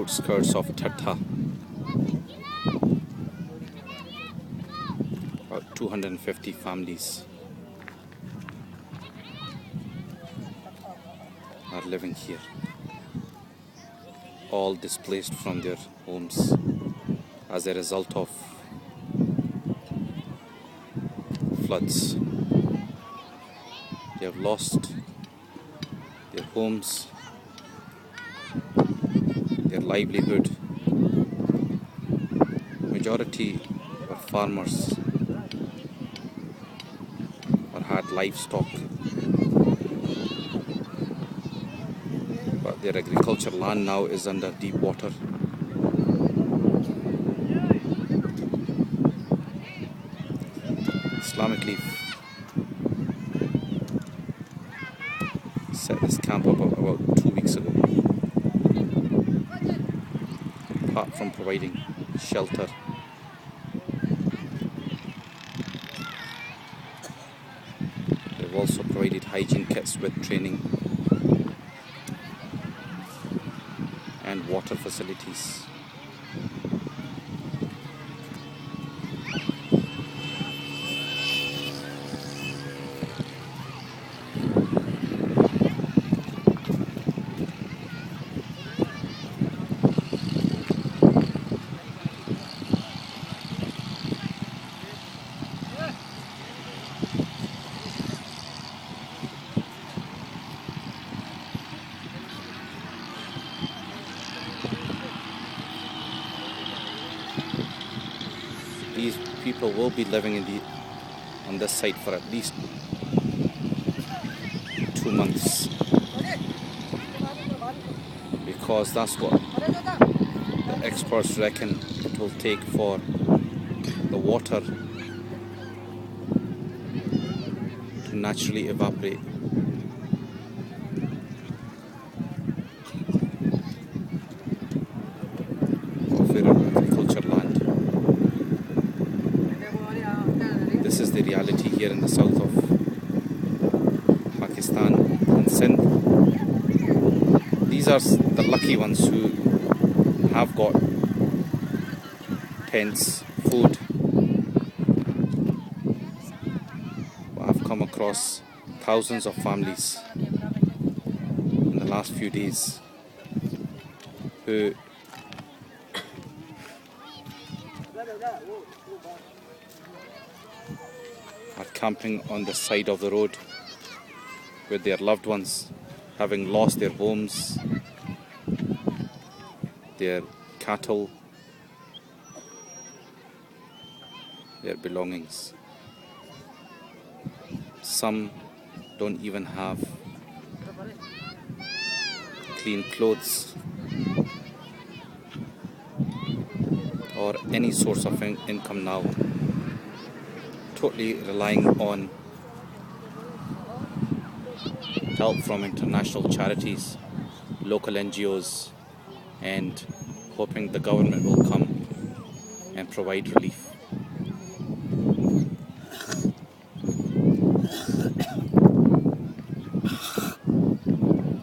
outskirts of Thatta. About 250 families are living here, all displaced from their homes as a result of floods. They have lost their homes, their livelihood. Majority were farmers or had livestock, but their agricultural land now is under deep water. Islamic Relief set this camp up about 2 weeks ago. Apart from providing shelter, they've also provided hygiene kits with training and water facilities. These people will be living on this site for at least 2 months, because that's what the experts reckon it will take for the water to naturally evaporate. Agricultural land. This is the reality here in the south of Pakistan and Sindh. These are the lucky ones who have got tents, food. I've come across thousands of families in the last few days who are camping on the side of the road with their loved ones, having lost their homes, their cattle, their belongings. Some don't even have clean clothes or any source of income now, totally relying on help from international charities, local NGOs, and hoping the government will come and provide relief.